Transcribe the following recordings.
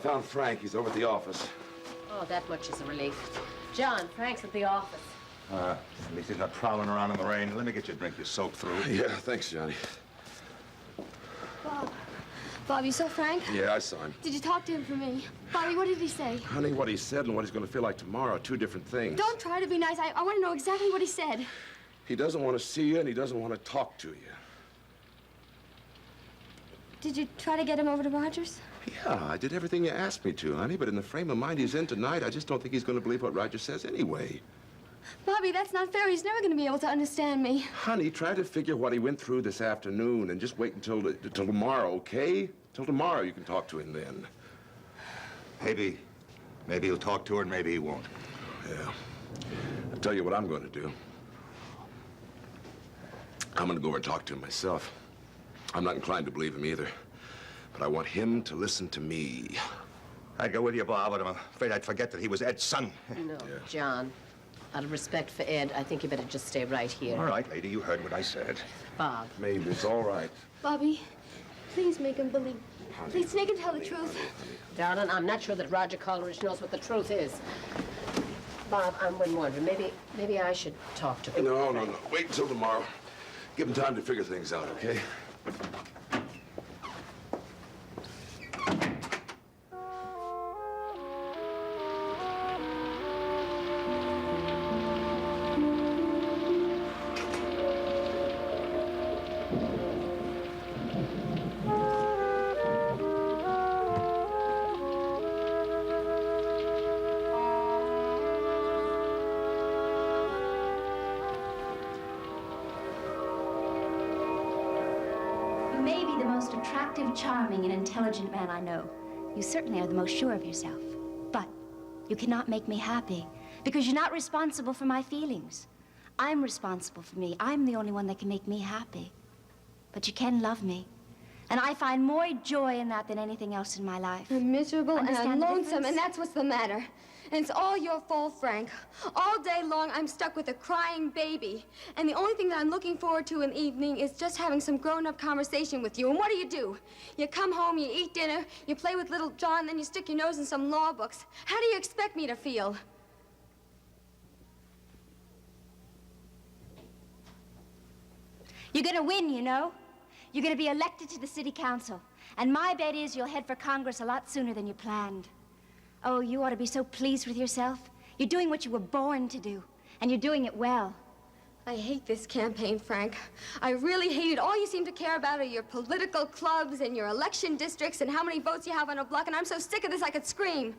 found Frank. He's over at the office. Oh, that much is a relief. John, Frank's at the office. At least he's not prowling around in the rain. Let me get you a drink you soaked through. Yeah, thanks, Johnny. Bob, you saw Frank? Yeah, I saw him. Did you talk to him for me? Bobby, what did he say? Honey, what he said and what he's going to feel like tomorrow are two different things. Don't try to be nice. I want to know exactly what he said. He doesn't want to see you and he doesn't want to talk to you. Did you try to get him over to Rogers? Yeah, I did everything you asked me to, honey, but in the frame of mind he's in tonight, I just don't think he's going to believe what Roger says anyway. Bobby, that's not fair. He's never going to be able to understand me. Honey, try to figure what he went through this afternoon and just wait until tomorrow, okay? Till tomorrow you can talk to him then. Maybe he'll talk to her and maybe he won't. Yeah. I'll tell you what I'm going to do. I'm going to go over and talk to him myself. I'm not inclined to believe him either. But I want him to listen to me. I'd go with you, Bob, but I'm afraid I'd forget that he was Ed's son. No, yeah. John, out of respect for Ed, I think you better just stay right here. All right, lady, you heard what I said. Bob. Maybe it's all right. Bobby, please make him believe. Please make him tell the truth. Darling, I'm not sure that Roger Coleridge knows what the truth is. Bob, I'm wondering, maybe I should talk to him. No. Wait until tomorrow. Give him time to figure things out, okay? Charming and intelligent man I know. You certainly are the most sure of yourself. But you cannot make me happy because you're not responsible for my feelings. I'm responsible for me. I'm the only one that can make me happy. But you can love me. And I find more joy in that than anything else in my life. I'm miserable and I'm lonesome, and that's that's what's the matter. And it's all your fault, Frank. All day long, I'm stuck with a crying baby. And the only thing that I'm looking forward to in the evening is just having some grown-up conversation with you. And what do? You come home, you eat dinner, you play with little John, then you stick your nose in some law books. How do you expect me to feel? You're gonna win, you know. You're gonna be elected to the city council. And my bet is you'll head for Congress a lot sooner than you planned. Oh, you ought to be so pleased with yourself. You're doing what you were born to do, and you're doing it well. I hate this campaign, Frank. I really hate it. All you seem to care about are your political clubs and your election districts and how many votes you have on a block, and I'm so sick of this I could scream.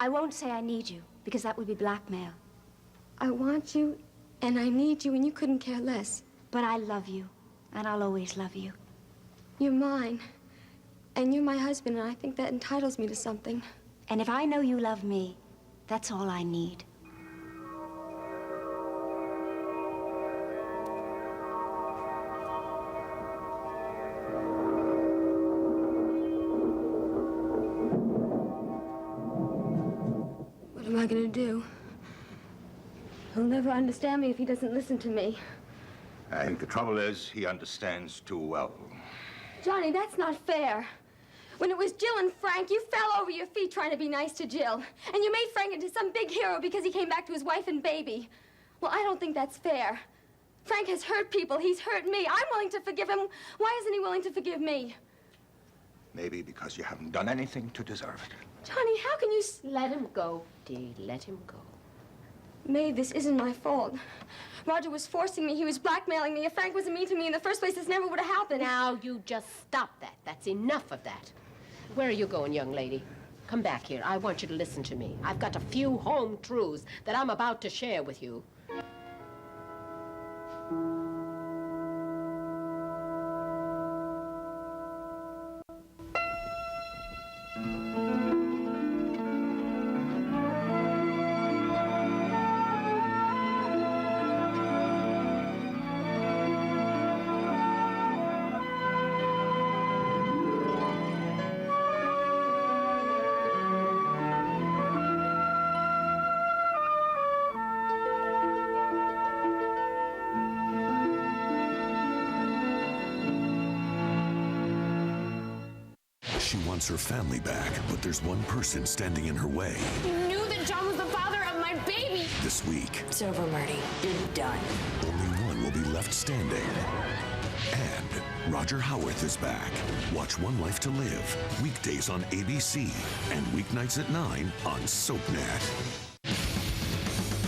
I won't say I need you, because that would be blackmail. I want you, and I need you, and you couldn't care less. But I love you, and I'll always love you. You're mine, and you're my husband, and I think that entitles me to something. And if I know you love me, that's all I need. What am I gonna do? He'll never understand me if he doesn't listen to me. I think the trouble is he understands too well. Johnny, that's not fair. When it was Jill and Frank, you fell over your feet trying to be nice to Jill. And you made Frank into some big hero because he came back to his wife and baby. Well, I don't think that's fair. Frank has hurt people. He's hurt me. I'm willing to forgive him. Why isn't he willing to forgive me? Maybe because you haven't done anything to deserve it. Johnny, how can you... Let him go, Dee. Let him go. May, this isn't my fault. Roger was forcing me. He was blackmailing me. If Frank wasn't mean to me in the first place, this never would have happened. Now, you just stop that. That's enough of that. Where are you going, young lady? Come back here. I want you to listen to me. I've got a few home truths that I'm about to share with you. wants her family back, but there's one person standing in her way. You knew that John was the father of my baby! This week, It's over, Marty. You're done. only one will be left standing. And Roger Howarth is back. Watch One Life to Live, weekdays on ABC, and weeknights at 9 on SoapNet.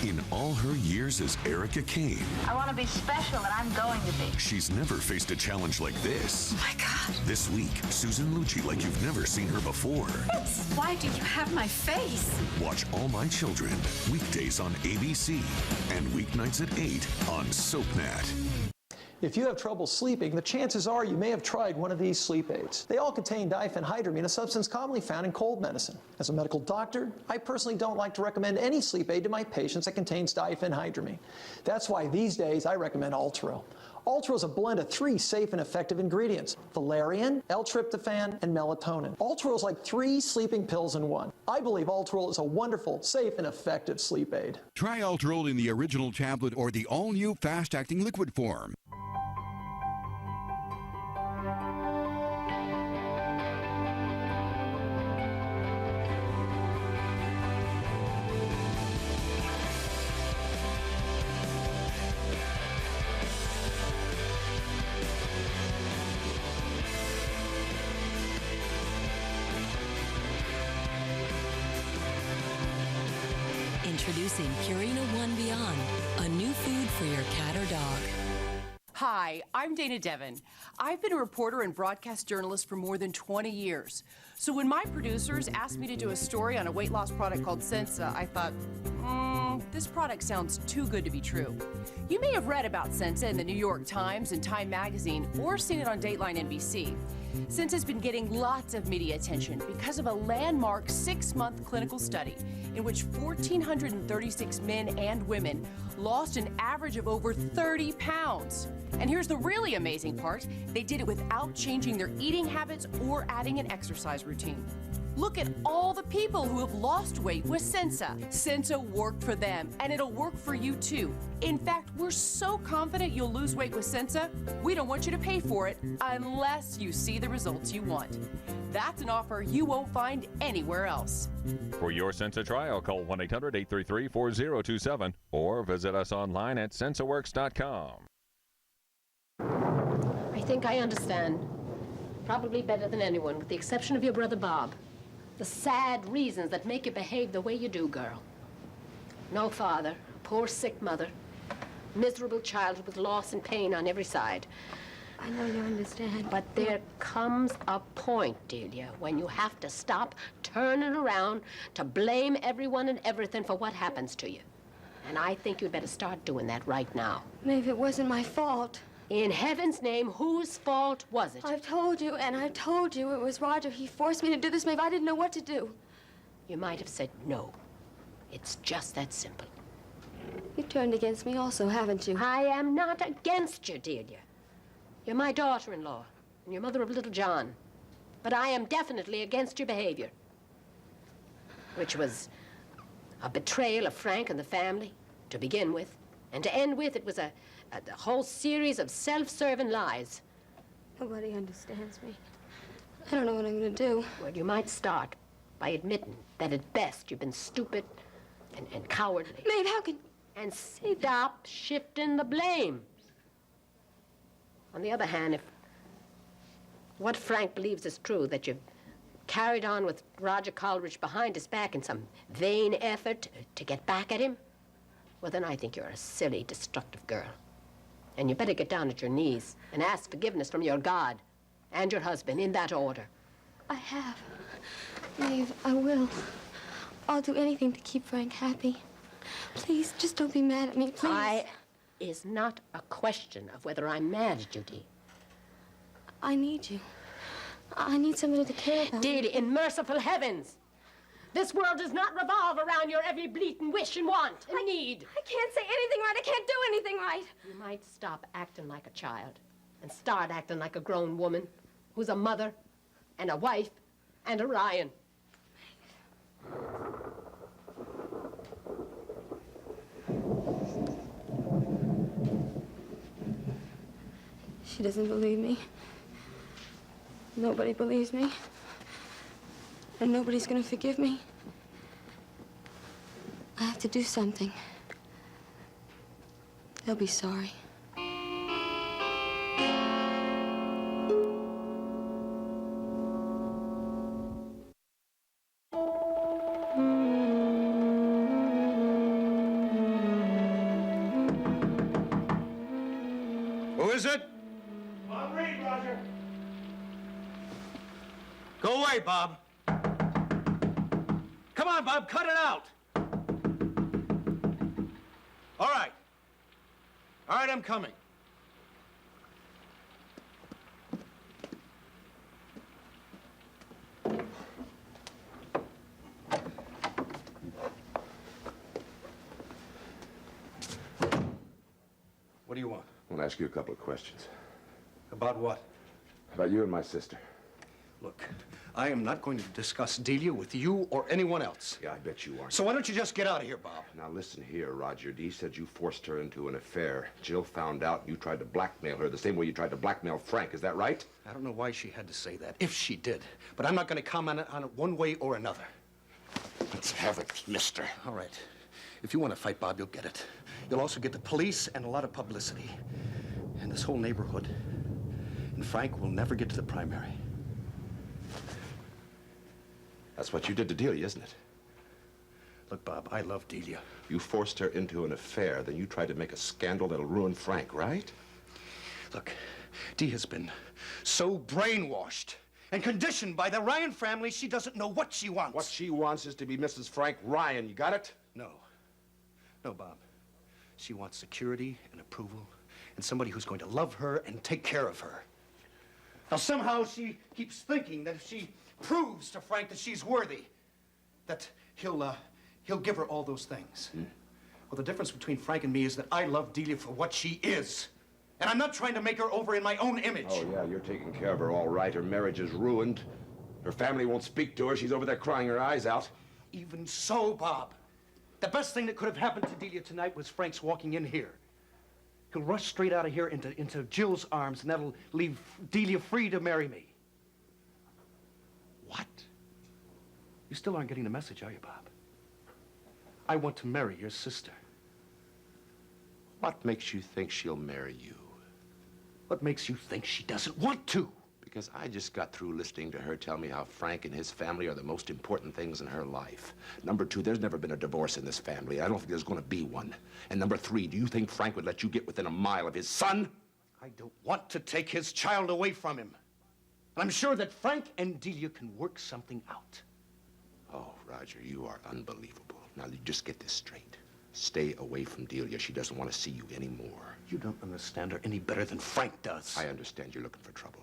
In all her years as Erica Kane, I want to be special, and I'm going to be. she's never faced a challenge like this. Oh my God. This week, Susan Lucci like you've never seen her before. Why do you have my face? Watch All My Children, weekdays on ABC, and weeknights at 8 on SoapNet. If you have trouble sleeping, the chances are you may have tried one of these sleep aids. They all contain diphenhydramine, a substance commonly found in cold medicine. As a medical doctor, I personally don't like to recommend any sleep aid to my patients that contains diphenhydramine. That's why these days I recommend Ultero. Ultero is a blend of 3 safe and effective ingredients: valerian, L-tryptophan, and melatonin. Ultero is like 3 sleeping pills in one. I believe Ultero is a wonderful, safe, and effective sleep aid. Try Ultero in the original tablet or the all-new fast-acting liquid form. Introducing Purina One Beyond, a new food for your cat or dog. Hi, I'm Dana Devon. I've been a reporter and broadcast journalist for more than 20 years. So when my producers asked me to do a story on a weight loss product called Sensa, I thought, this product sounds too good to be true. You may have read about Sensa in the New York Times and Time Magazine, or seen it on Dateline NBC. Sensa's been getting lots of media attention because of a landmark 6-month clinical study in which 1,436 men and women lost an average of over 30 pounds. And here's the really amazing part: they did it without changing their eating habits or adding an exercise routine. Look at all the people who have lost weight with Sensa. Sensa worked for them, and it'll work for you too. In fact, we're so confident you'll lose weight with Sensa, we don't want you to pay for it unless you see the results you want. That's an offer you won't find anywhere else. For your Sensa trial, call 1-800-833-4027 or visit us online at sensaworks.com. I think I understand, probably better than anyone, with the exception of your brother Bob, the sad reasons that make you behave the way you do, girl. No father, poor sick mother, miserable childhood with loss and pain on every side. I know you understand. But there comes a point, Delia, when you have to stop turning around to blame everyone and everything for what happens to you. And I think you'd better start doing that right now. Maybe it wasn't my fault. In heaven's name, whose fault was it? I've told you, and I've told you it was Roger. He forced me to do this. Maybe I didn't know what to do. You might have said no. It's just that simple. You've turned against me also, haven't you? I am not against you, Delia. You're my daughter-in-law, and your mother of little John. But I am definitely against your behavior, which was a betrayal of Frank and the family, to begin with. And to end with, it was a whole series of self-serving lies. Nobody understands me. I don't know what I'm going to do. Well, you might start by admitting that at best you've been stupid and cowardly. Maeve, how can... And stop shifting the blame. On the other hand, if what Frank believes is true, that you've carried on with Roger Coleridge behind his back in some vain effort to get back at him, well, then I think you're a silly, destructive girl. And you better get down at your knees and ask forgiveness from your God and your husband, in that order. I have. Maeve, I will. I'll do anything to keep Frank happy. Please, just don't be mad at me, please. Is not a question of whether I'm mad at you, Dee. I need you. I need somebody to care about. Delia, in merciful heavens, this world does not revolve around your every bleating wish and want and need. I can't say anything right. I can't do anything right. You might stop acting like a child and start acting like a grown woman who's a mother and a wife and a Ryan. She doesn't believe me. Nobody believes me. And nobody's gonna forgive me. I have to do something. They'll be sorry. Who is it? Bob Reed, Roger. Go away, Bob. Come on, Bob, cut it out. All right. All right, I'm coming. What do you want? I want to ask you a couple of questions. About what? About you and my sister. Look, I am not going to discuss Delia with you or anyone else. Yeah, I bet you aren't. So why don't you just get out of here, Bob? Now listen here, Roger. Dee said you forced her into an affair. Jill found out and you tried to blackmail her the same way you tried to blackmail Frank. Is that right? I don't know why she had to say that, if she did. But I'm not going to comment on it one way or another. Let's have it, mister. All right. If you want to fight, Bob, you'll get it. You'll also get the police and a lot of publicity. And this whole neighborhood. And Frank will never get to the primary. That's what you did to Delia, isn't it? Look, Bob, I love Delia. You forced her into an affair, then you tried to make a scandal that'll ruin Frank, right? Look, Dee has been so brainwashed and conditioned by the Ryan family, she doesn't know what she wants. What she wants is to be Mrs. Frank Ryan. You got it? No. No, Bob. She wants security and approval and somebody who's going to love her and take care of her. Now, somehow she keeps thinking that if she proves to Frank that she's worthy, that he'll give her all those things. Well, the difference between Frank and me is that I love Delia for what she is. And I'm not trying to make her over in my own image. Oh, yeah, you're taking care of her all right. Her marriage is ruined. Her family won't speak to her. She's over there crying her eyes out. Even so, Bob, the best thing that could have happened to Delia tonight was Frank's walking in here. He'll rush straight out of here into Jill's arms, and that'll leave Delia free to marry me. What? You still aren't getting the message, are you, Bob? I want to marry your sister. What makes you think she'll marry you? What makes you think she doesn't want to? Because I just got through listening to her tell me how Frank and his family are the most important things in her life. Number two, there's never been a divorce in this family. I don't think there's going to be one. And number three, do you think Frank would let you get within a mile of his son? I don't want to take his child away from him. And I'm sure that Frank and Delia can work something out. Oh, Roger, you are unbelievable. Now, you just get this straight. Stay away from Delia. She doesn't want to see you anymore. You don't understand her any better than Frank does. I understand you're looking for trouble.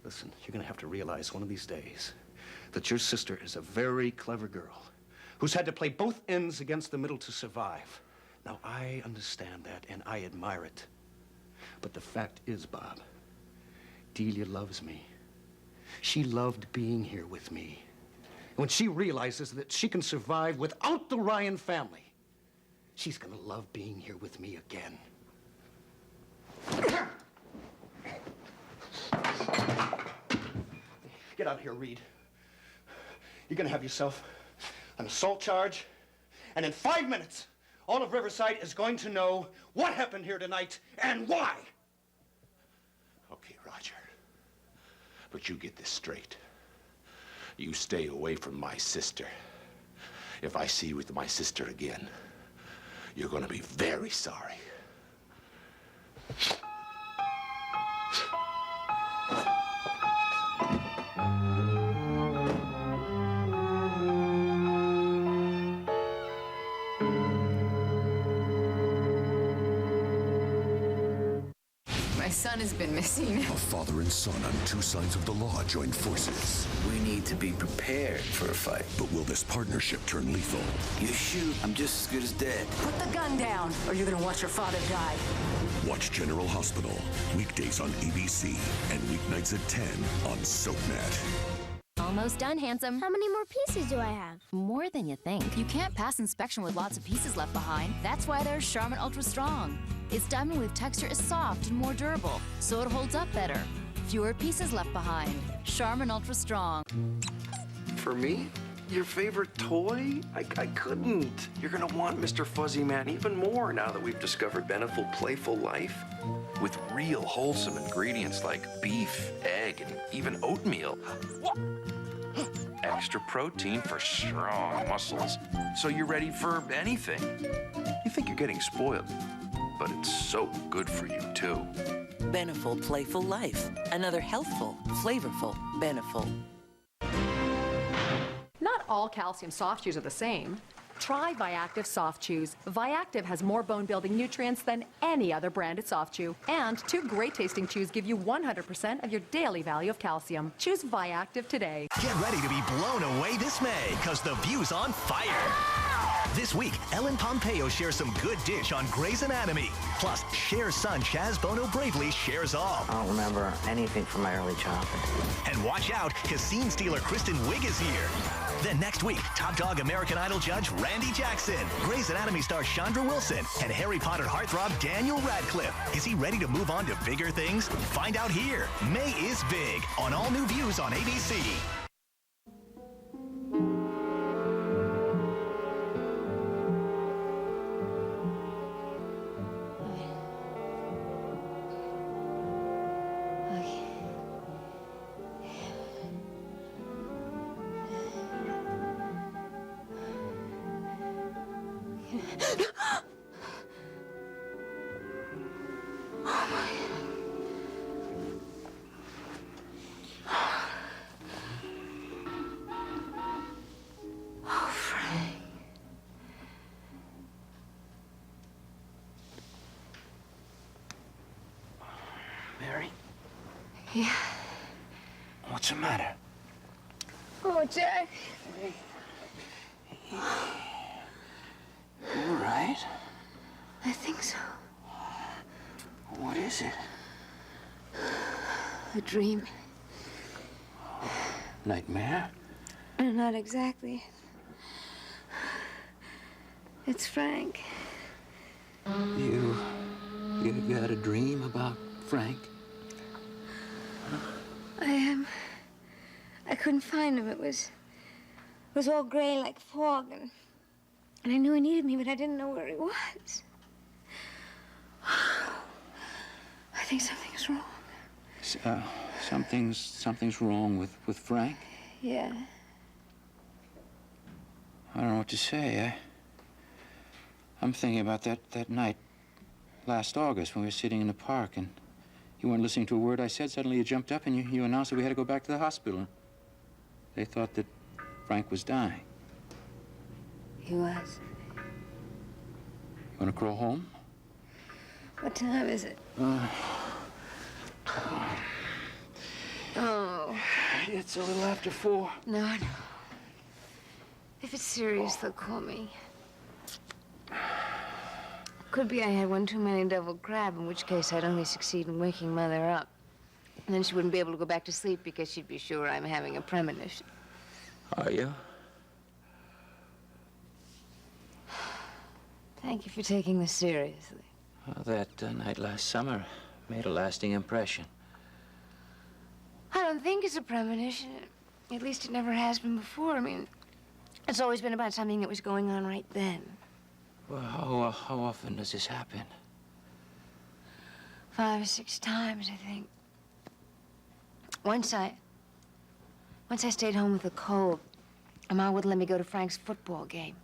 Listen, you're going to have to realize one of these days that your sister is a very clever girl who's had to play both ends against the middle to survive. Now, I understand that, and I admire it. But the fact is, Bob, Delia loves me. She loved being here with me. And when she realizes that she can survive without the Ryan family, she's going to love being here with me again. Get out of here, Reed. You're going to have yourself an assault charge, and in 5 minutes, all of Riverside is going to know what happened here tonight and why. Okay, Roger. But you get this straight. You stay away from my sister. If I see you with my sister again, you're going to be very sorry. My son has been missing. A father and son on two sides of the law join forces. We need to be prepared for a fight. But will this partnership turn lethal? You shoot, I'm just as good as dead. Put the gun down, or you're gonna watch your father die. Watch General Hospital, weekdays on ABC and weeknights at 10 on SoapNet. Almost done, handsome. How many more pieces do I have? More than you think. You can't pass inspection with lots of pieces left behind. That's why there's Charmin Ultra Strong. Its diamond weave texture is soft and more durable, so it holds up better. Fewer pieces left behind. Charmin Ultra Strong. For me? Your favorite toy? I couldn't. You're gonna want Mr. Fuzzy Man even more now that we've discovered Beneful Playful Life. With real wholesome ingredients like beef, egg, and even oatmeal. Extra protein for strong muscles. So you're ready for anything. You think you're getting spoiled, but it's so good for you, too. Beneful Playful Life. Another healthful, flavorful Beneful. Not all calcium soft chews are the same. Try Viactive Soft Chews. Viactive has more bone-building nutrients than any other branded soft chew. And 2 great-tasting chews give you 100% of your daily value of calcium. Choose Viactive today. Get ready to be blown away this May, because The View's on fire. This week, Ellen Pompeo shares some good dish on Grey's Anatomy. Plus, Cher's son, Chaz Bono bravely shares all. I don't remember anything from my early childhood. And watch out, casino stealer Kristen Wiig is here. Then next week, Top Dog American Idol judge Randy Jackson, Grey's Anatomy star Chandra Wilson, and Harry Potter heartthrob Daniel Radcliffe. Is he ready to move on to bigger things? Find out here. May is big on All New Views on ABC. Mary? Yeah. What's the matter? Oh, Jack. You all right? I think so. What is it? A dream. Nightmare? Not exactly. It's Frank. You had a dream about Frank? I couldn't find him. It was all gray like fog, and I knew he needed me, but I didn't know where he was. I think something's wrong. Something's wrong with Frank? Yeah. I don't know what to say. I'm thinking about that night last August when we were sitting in the park and you weren't listening to a word I said. Suddenly you jumped up and you announced that we had to go back to the hospital. They thought that Frank was dying. He was. You want to crawl home? What time is it? Oh. It's a little after 4. No. If it's serious, they'll call me. Could be I had one too many double crab, in which case I'd only succeed in waking Mother up. And then she wouldn't be able to go back to sleep because she'd be sure I'm having a premonition. Are you? Thank you for taking this seriously. That night last summer made a lasting impression. I don't think it's a premonition. At least it never has been before. I mean, it's always been about something that was going on right then. Well, how often does this happen? 5 or 6 times, I think. Once I stayed home with a cold. Ma wouldn't let me go to Frank's football game.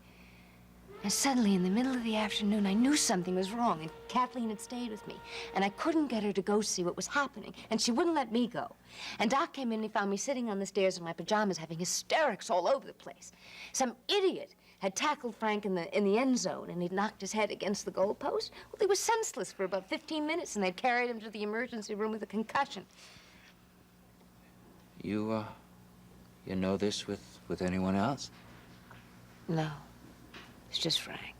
And suddenly, in the middle of the afternoon, I knew something was wrong, and Kathleen had stayed with me. And I couldn't get her to go see what was happening, and she wouldn't let me go. And Doc came in and he found me sitting on the stairs in my pajamas having hysterics all over the place. Some idiot had tackled Frank in the end zone, and he'd knocked his head against the goalpost. Well, he was senseless for about 15 minutes, and they'd carried him to the emergency room with a concussion. You know this with anyone else? No. It's just Frank.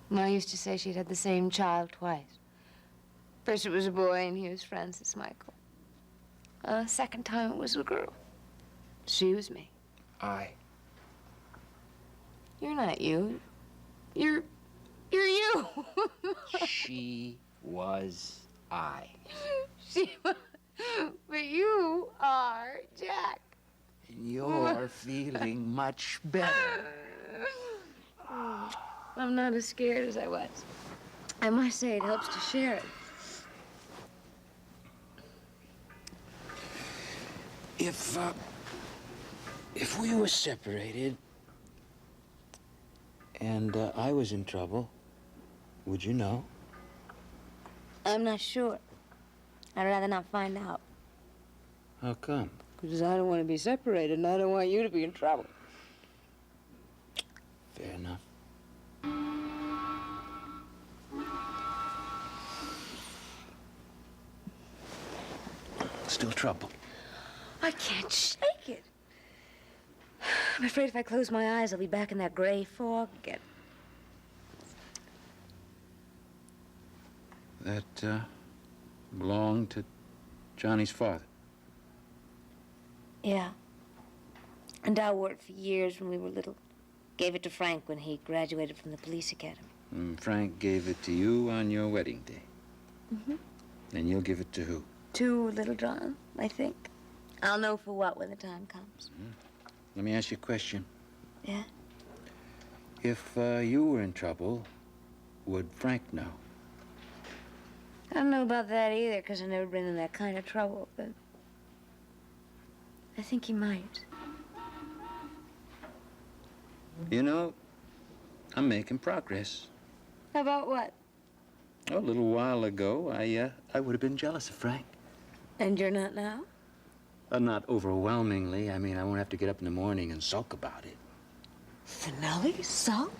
Ma used to say she'd had the same child twice. First it was a boy, and he was Francis Michael. Second time it was a girl. She was me. You're not you. You're you. She was I. She was. But but you are, Jack. You're feeling much better. I'm not as scared as I was. I must say it helps to share it. If we were separated and I was in trouble, would you know? I'm not sure. I'd rather not find out. How come? Because I don't want to be separated, and I don't want you to be in trouble. Fair enough. Still trouble. I can't shake it. I'm afraid if I close my eyes, I'll be back in that gray fog again. That belonged to Johnny's father. Yeah. And I wore it for years when we were little. Gave it to Frank when he graduated from the police academy. And Frank gave it to you on your wedding day. Mm-hmm. And you'll give it to who? To Little John, I think. I'll know for what when the time comes. Let me ask you a question. Yeah? If you were in trouble, would Frank know? I don't know about that either, because I've never been in that kind of trouble, but I think he might. You know, I'm making progress. About what? A little while ago, I would have been jealous of Frank. And you're not now? Not overwhelmingly. I mean, I won't have to get up in the morning and sulk about it. Finelli? Sulk?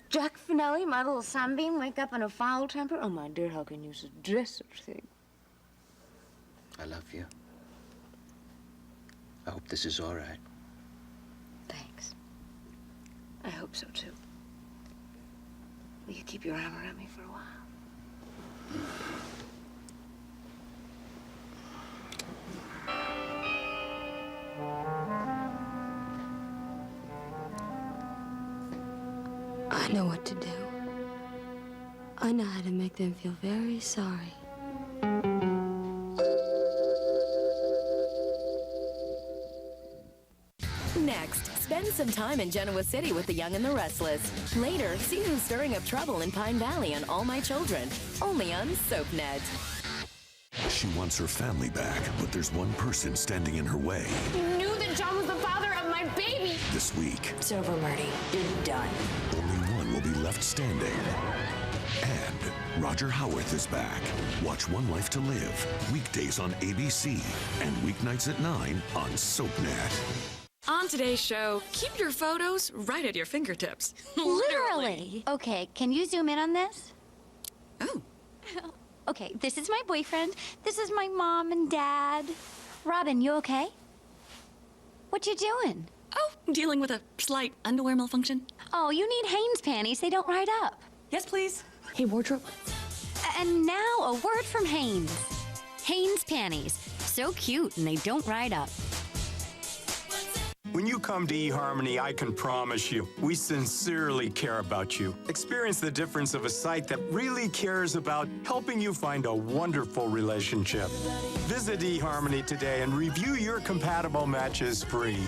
Jack Finelli, my little sunbeam, wake up in a foul temper? Oh, my dear, how can you suggest such thing? I love you. I hope this is all right. Thanks. I hope so, too. Will you keep your arm around me for a while? I know what to do. I know how to make them feel very sorry. Next, spend some time in Genoa City with the Young and the Restless. Later, see who's stirring up trouble in Pine Valley on All My Children, only on SoapNet. She wants her family back, but there's one person standing in her way. You knew that John was the father of my baby! This week, It's over, Marty. You're done. only one will be left standing. And Roger Howarth is back. Watch One Life to Live, weekdays on ABC and weeknights at 9 on SoapNet. On today's show, keep your photos right at your fingertips. Literally. Okay, can you zoom in on this? Oh. Okay, this is my boyfriend. This is my mom and dad. Robin, you okay? What you doing? Oh, dealing with a slight underwear malfunction. Oh, you need Hanes panties. They don't ride up. Yes, please. Hey, wardrobe. And now a word from Hanes. Hanes panties. So cute and they don't ride up. When you come to eHarmony, I can promise you, we sincerely care about you. Experience the difference of a site that really cares about helping you find a wonderful relationship. Visit eHarmony today and review your compatible matches free.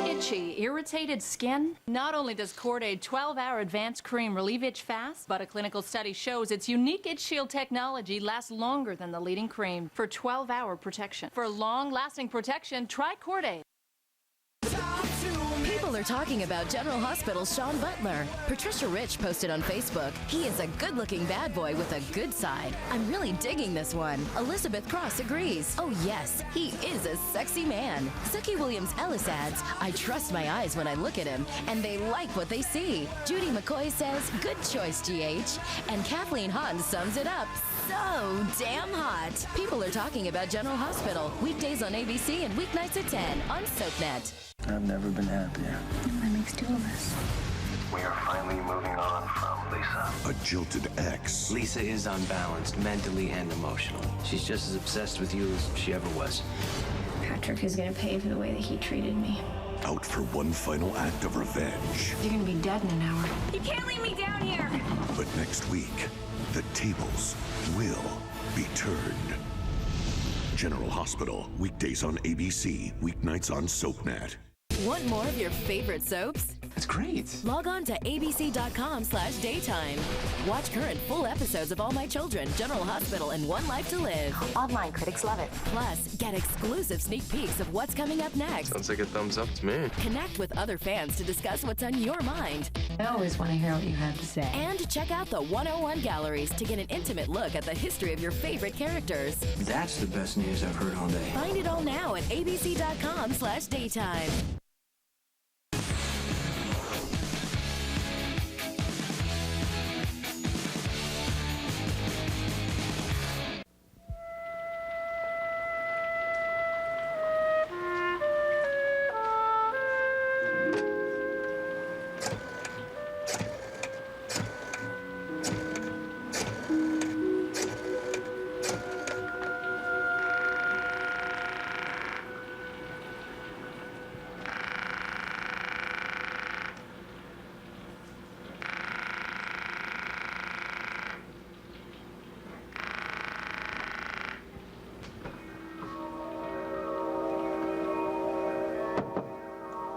Itchy, irritated skin? Not only does Corday 12-hour advanced cream relieve itch fast, but a clinical study shows its unique Itch Shield technology lasts longer than the leading cream for 12-hour protection. For long-lasting protection, try Corday. People are talking about General Hospital's Sean Butler. Patricia Rich posted on Facebook, he is a good-looking bad boy with a good side. I'm really digging this one. Elizabeth Cross agrees. Oh yes, he is a sexy man. Suki Williams-Ellis adds, I trust my eyes when I look at him, and they like what they see. Judy McCoy says, good choice, GH. And Kathleen Hahn sums it up, so damn hot. People are talking about General Hospital, weekdays on ABC and weeknights at 10 on SoapNet. I've never been happier. That makes two of us. We are finally moving on from Lisa. A jilted ex. Lisa is unbalanced mentally and emotionally. She's just as obsessed with you as she ever was. Patrick is going to pay for the way that he treated me. Out for one final act of revenge. You're going to be dead in an hour. You can't leave me down here! But next week, the tables will be turned. General Hospital, weekdays on ABC, weeknights on SoapNet. Want more of your favorite soaps? That's great. Log on to abc.com/daytime. Watch current full episodes of All My Children, General Hospital, and One Life to Live. Online critics love it. Plus, get exclusive sneak peeks of what's coming up next. Sounds like a thumbs up to me. Connect with other fans to discuss what's on your mind. I always want to hear what you have to say. And check out the 101 galleries to get an intimate look at the history of your favorite characters. That's the best news I've heard all day. Find it all now at abc.com/daytime.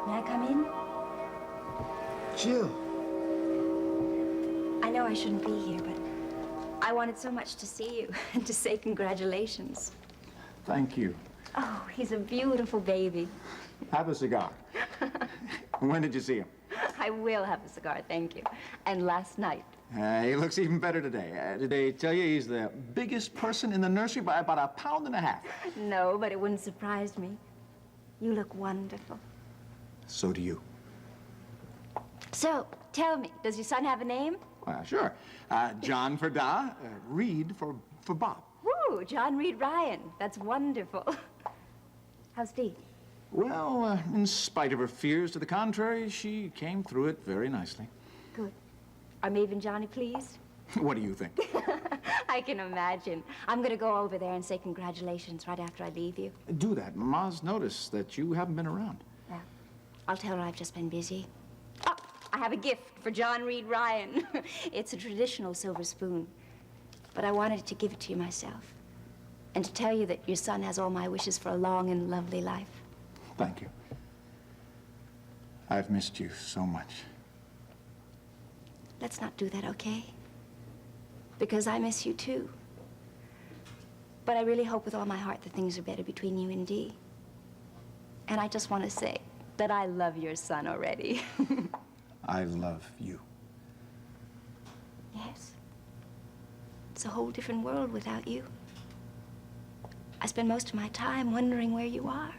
May I come in? Jill. I know I shouldn't be here, but I wanted so much to see you and to say congratulations. Thank you. Oh, he's a beautiful baby. Have a cigar. When did you see him? I will have a cigar, thank you. And last night. He looks even better today. Did they tell you he's the biggest person in the nursery by about 1.5 pounds? No, but it wouldn't surprise me. You look wonderful. So do you. So, tell me, does your son have a name? Well, sure. John for Da, Reed for Bob. Woo, John Reed Ryan. That's wonderful. How's Dee? Well, in spite of her fears to the contrary, she came through it very nicely. Good. Are Maeve and Johnny pleased? What do you think? I can imagine. I'm going to go over there and say congratulations right after I leave you. Do that. Ma's noticed that you haven't been around. Yeah. I'll tell her I've just been busy. Oh, I have a gift for John Reed Ryan. It's a traditional silver spoon. But I wanted to give it to you myself. And to tell you that your son has all my wishes for a long and lovely life. Thank you. I've missed you so much. Let's not do that, okay? Because I miss you too. But I really hope with all my heart that things are better between you and Dee. And I just want to say that I love your son already. I love you. Yes. It's a whole different world without you. I spend most of my time wondering where you are.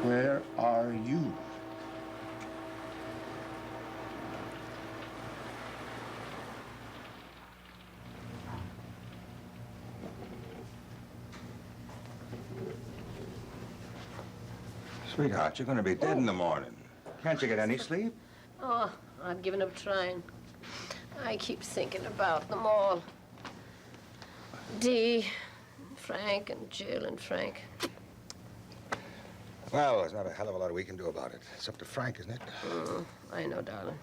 Where are you? Sweetheart, you're going to be dead in the morning. Can't you get any sleep? Oh, I've given up trying. I keep thinking about them all. Dee, Frank, and Jill and Frank. Well, there's not a hell of a lot we can do about it. It's up to Frank, isn't it? I know, darling.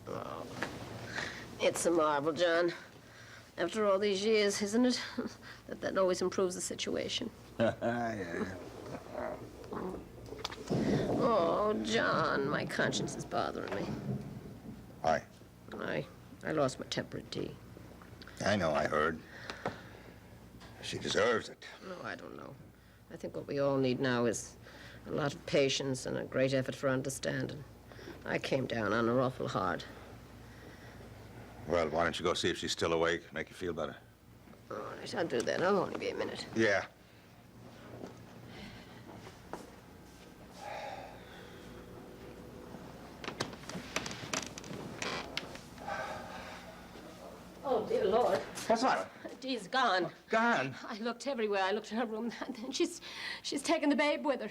Oh, it's a marvel, John. After all these years, isn't it? that always improves the situation. Yeah. Oh, John, my conscience is bothering me. Why? I lost my temper at Dee. I know, I heard. She deserves it. No, I don't know. I think what we all need now is a lot of patience and a great effort for understanding. I came down on her awful hard. Well, why don't you go see if she's still awake? Make you feel better. All right, I'll do that. I'll only be a minute. Yeah. Oh, dear Lord. What's that? Dee's gone. Gone? I looked everywhere. I looked in her room. She's taken the babe with her.